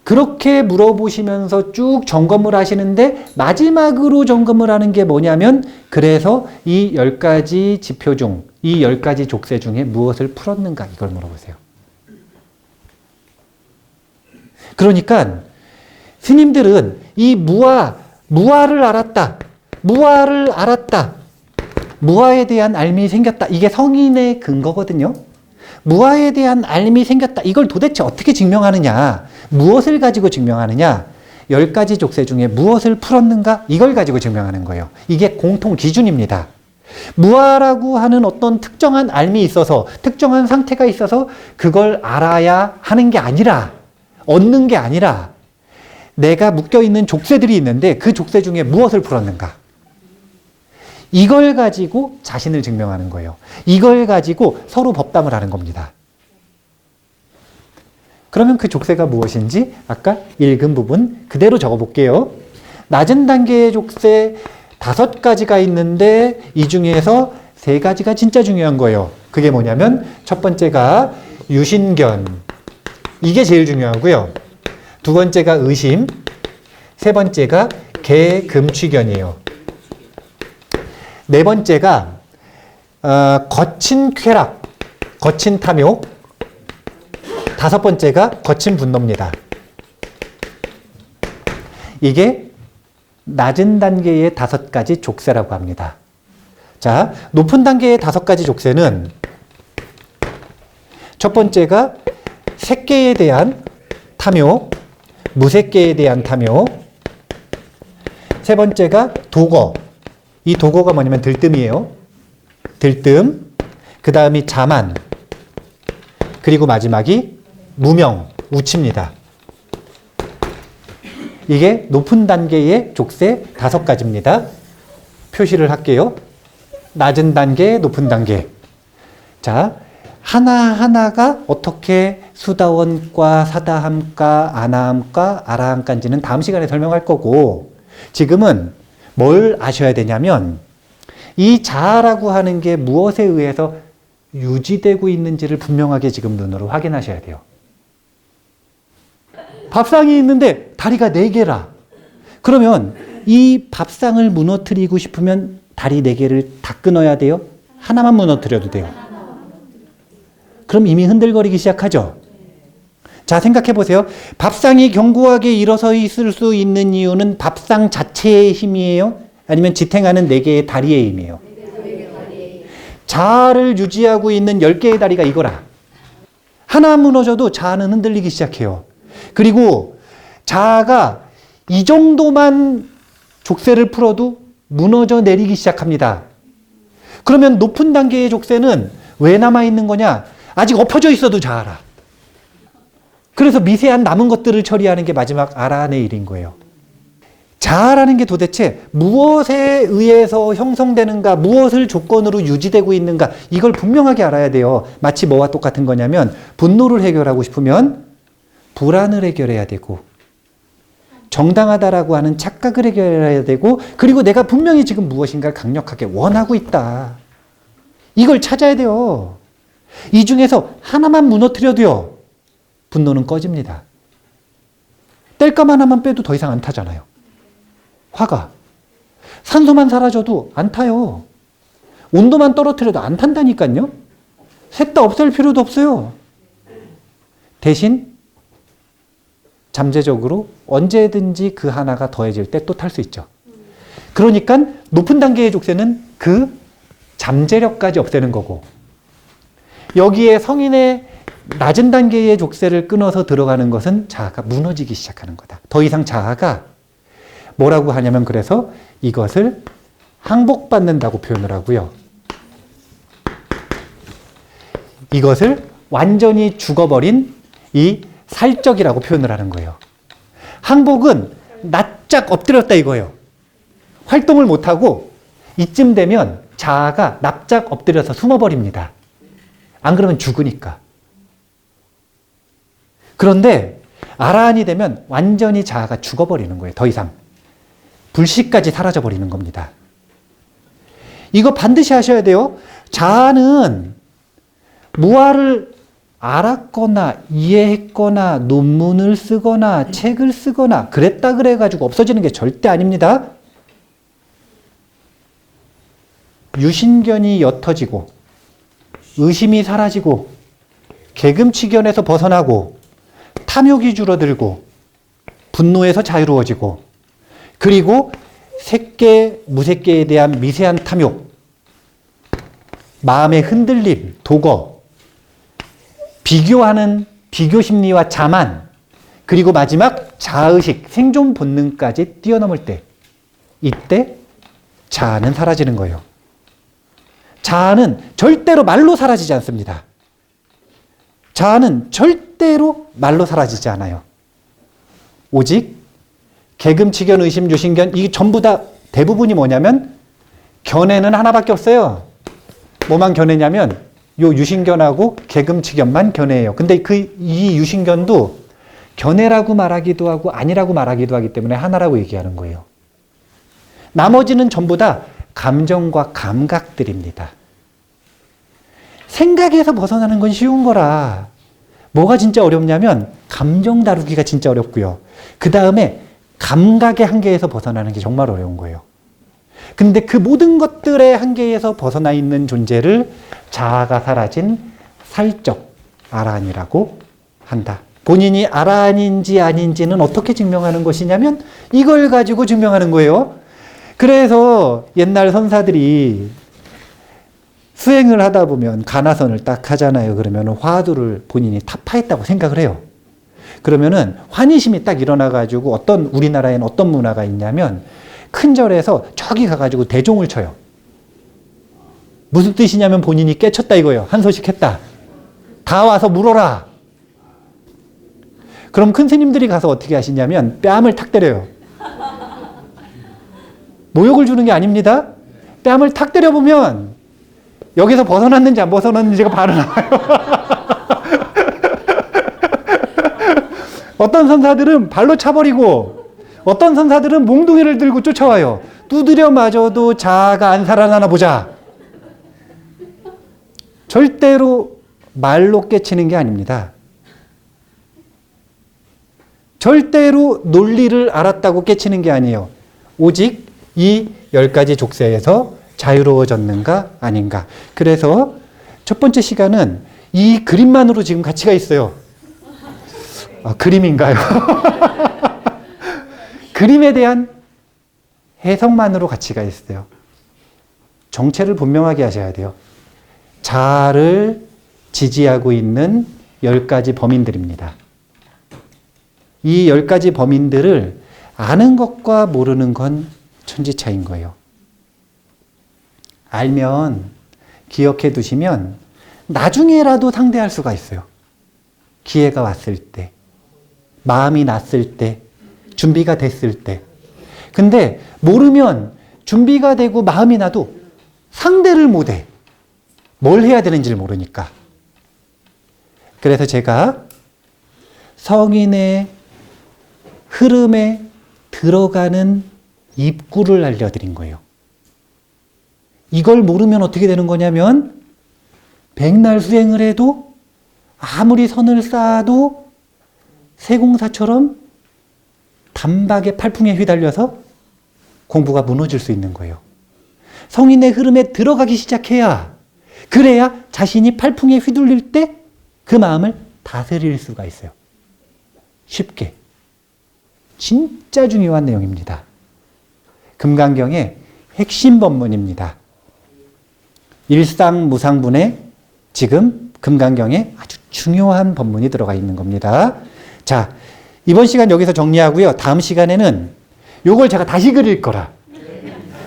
그렇게 물어보시면서 쭉 점검을 하시는데 마지막으로 점검을 하는 게 뭐냐면 그래서 이 10가지 지표 중, 이 10가지 족쇄 중에 무엇을 풀었는가 이걸 물어보세요. 그러니까 스님들은 이 무아를 알았다. 무아를 알았다. 무아에 대한 알미 생겼다. 이게 성인의 근거거든요. 무아에 대한 알미 생겼다. 이걸 도대체 어떻게 증명하느냐? 무엇을 가지고 증명하느냐? 10가지 족쇄 중에 무엇을 풀었는가? 이걸 가지고 증명하는 거예요. 이게 공통 기준입니다. 무아라고 하는 어떤 특정한 알미 있어서, 특정한 상태가 있어서 그걸 알아야 하는 게 아니라, 얻는 게 아니라 내가 묶여있는 족쇄들이 있는데 그 족쇄 중에 무엇을 풀었는가? 이걸 가지고 자신을 증명하는 거예요. 이걸 가지고 서로 법담을 하는 겁니다. 그러면 그 족쇄가 무엇인지 아까 읽은 부분 그대로 적어볼게요. 낮은 단계의 족쇄 5가지가 있는데 이 중에서 3가지가 진짜 중요한 거예요. 그게 뭐냐면 첫 번째가 유신견. 이게 제일 중요하고요. 두 번째가 의심. 세 번째가 개금취견이에요. 네 번째가 거친 쾌락, 거친 탐욕. 5번째가 거친 분노입니다. 이게 낮은 단계의 5가지 족쇄라고 합니다. 자, 높은 단계의 5가지 족쇄는 첫 번째가 색계에 대한 탐욕, 무색계에 대한 탐욕. 세 번째가 도거. 이 도거가 뭐냐면 들뜸이에요. 들뜸. 그 다음이 자만. 그리고 마지막이 무명, 우치입니다. 이게 높은 단계의 족쇄 5가지입니다. 표시를 할게요. 낮은 단계, 높은 단계. 자, 하나하나가 어떻게 수다원과 사다함과 아나함과 아라함까지는 다음 시간에 설명할 거고, 지금은 뭘 아셔야 되냐면 이 자아라고 하는 게 무엇에 의해서 유지되고 있는지를 분명하게 지금 눈으로 확인하셔야 돼요. 밥상이 있는데 다리가 4개라. 그러면 이 밥상을 무너뜨리고 싶으면 다리 4개를 다 끊어야 돼요? 하나만 무너뜨려도 돼요? 그럼 이미 흔들거리기 시작하죠? 자, 생각해 보세요. 밥상이 견고하게 일어서 있을 수 있는 이유는 밥상 자체의 힘이에요? 아니면 지탱하는 4개의 다리의 힘이에요? 자아를 유지하고 있는 10개의 다리가 이거라. 하나 무너져도 자아는 흔들리기 시작해요. 그리고 자아가 이 정도만 족쇄를 풀어도 무너져 내리기 시작합니다. 그러면 높은 단계의 족쇄는 왜 남아있는 거냐? 아직 엎어져 있어도 자아라. 그래서 미세한 남은 것들을 처리하는 게 마지막 아라한의 일인 거예요. 자아라는 게 도대체 무엇에 의해서 형성되는가, 무엇을 조건으로 유지되고 있는가, 이걸 분명하게 알아야 돼요. 마치 뭐와 똑같은 거냐면 분노를 해결하고 싶으면 불안을 해결해야 되고, 정당하다라고 하는 착각을 해결해야 되고, 그리고 내가 분명히 지금 무엇인가를 강력하게 원하고 있다. 이걸 찾아야 돼요. 이 중에서 하나만 무너뜨려도요, 분노는 꺼집니다. 땔감 하나만 빼도 더 이상 안 타잖아요. 화가. 산소만 사라져도 안 타요. 온도만 떨어뜨려도 안 탄다니까요. 셋 다 없앨 필요도 없어요. 대신 잠재적으로 언제든지 그 하나가 더해질 때 또 탈 수 있죠. 그러니까 높은 단계의 족쇄는 그 잠재력까지 없애는 거고, 여기에 성인의 낮은 단계의 족쇄를 끊어서 들어가는 것은 자아가 무너지기 시작하는 거다. 더 이상 자아가 뭐라고 하냐면 그래서 이것을 항복받는다고 표현을 하고요. 이것을 완전히 죽어버린 이 살적이라고 표현을 하는 거예요. 항복은 납작 엎드렸다 이거예요. 활동을 못하고 이쯤 되면 자아가 납작 엎드려서 숨어버립니다. 안 그러면 죽으니까. 그런데 아라한이 되면 완전히 자아가 죽어버리는 거예요. 더 이상. 불식까지 사라져버리는 겁니다. 이거 반드시 하셔야 돼요. 자아는 무아를 알았거나 이해했거나 논문을 쓰거나 책을 쓰거나 그랬다 그래가지고 없어지는 게 절대 아닙니다. 유신견이 옅어지고 의심이 사라지고 개금치견에서 벗어나고 탐욕이 줄어들고 분노에서 자유로워지고 그리고 색계, 무색계에 대한 미세한 탐욕, 마음의 흔들림, 도거, 비교하는 비교심리와 자만, 그리고 마지막 자의식, 생존 본능까지 뛰어넘을 때 이때 자아는 사라지는 거예요. 자아는 절대로 말로 사라지지 않습니다. 자아는 절대로 말로 사라지지 않아요. 오직 개금치견, 의심, 유신견 이게 전부 다 대부분이 뭐냐면 견해는 하나밖에 없어요. 뭐만 견해냐면 요 유신견하고 개금치견만 견해예요. 근데 이 유신견도 견해라고 말하기도 하고 아니라고 말하기도 하기 때문에 하나라고 얘기하는 거예요. 나머지는 전부 다 감정과 감각들입니다. 생각에서 벗어나는 건 쉬운 거라 뭐가 진짜 어렵냐면 감정 다루기가 진짜 어렵고요. 그 다음에 감각의 한계에서 벗어나는 게 정말 어려운 거예요. 근데 그 모든 것들의 한계에서 벗어나 있는 존재를 자아가 사라진 살적 아라한이라고 한다. 본인이 아라한인지 아닌지는 어떻게 증명하는 것이냐면 이걸 가지고 증명하는 거예요. 그래서 옛날 선사들이 수행을 하다 보면 가나선을 딱 하잖아요. 그러면 화두를 본인이 타파했다고 생각을 해요. 그러면은 환희심이 딱 일어나가지고 우리나라에는 어떤 문화가 있냐면 큰 절에서 저기 가가지고 대종을 쳐요. 무슨 뜻이냐면 본인이 깨쳤다 이거예요. 한 소식 했다. 다 와서 물어라. 그럼 큰 스님들이 가서 어떻게 하시냐면 뺨을 탁 때려요. 모욕을 주는 게 아닙니다. 뺨을 탁 때려보면 여기서 벗어났는지 안 벗어났는지가 바로 나와요. 어떤 선사들은 발로 차버리고 어떤 선사들은 몽둥이를 들고 쫓아와요. 두드려 맞아도 자아가 안 살아나나 보자. 절대로 말로 깨치는 게 아닙니다. 절대로 논리를 알았다고 깨치는 게 아니에요. 오직 이 10가지 족쇄에서 자유로워졌는가 아닌가. 그래서 첫 번째 시간은 이 그림만으로 지금 가치가 있어요. 그림인가요? 그림에 대한 해석만으로 가치가 있어요. 정체를 분명하게 하셔야 돼요. 자아를 지지하고 있는 10가지 범인들입니다. 이 10가지 범인들을 아는 것과 모르는 건 천지 차이인 거예요. 알면, 기억해 두시면 나중에라도 상대할 수가 있어요. 기회가 왔을 때, 마음이 났을 때, 준비가 됐을 때. 근데 모르면 준비가 되고 마음이 나도 상대를 못해. 뭘 해야 되는지를 모르니까. 그래서 제가 성인의 흐름에 들어가는 입구를 알려드린 거예요. 이걸 모르면 어떻게 되는 거냐면 백날 수행을 해도 아무리 선을 쌓아도 세공사처럼 단박에 팔풍에 휘달려서 공부가 무너질 수 있는 거예요. 성인의 흐름에 들어가기 시작해야 그래야 자신이 팔풍에 휘둘릴 때 그 마음을 다스릴 수가 있어요. 쉽게. 진짜 중요한 내용입니다. 금강경의 핵심 법문입니다. 일상무상분에 지금 금강경에 아주 중요한 법문이 들어가 있는 겁니다. 자, 이번 시간 여기서 정리하고요. 다음 시간에는 요걸 제가 다시 그릴 거라.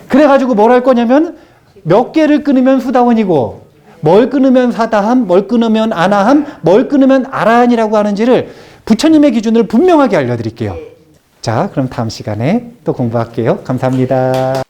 그래가지고 뭘 할 거냐면 몇 개를 끊으면 수다원이고 뭘 끊으면 사다함, 뭘 끊으면 아나함, 뭘 끊으면 아라한이라고 하는지를 부처님의 기준을 분명하게 알려드릴게요. 자, 그럼 다음 시간에 또 공부할게요. 감사합니다.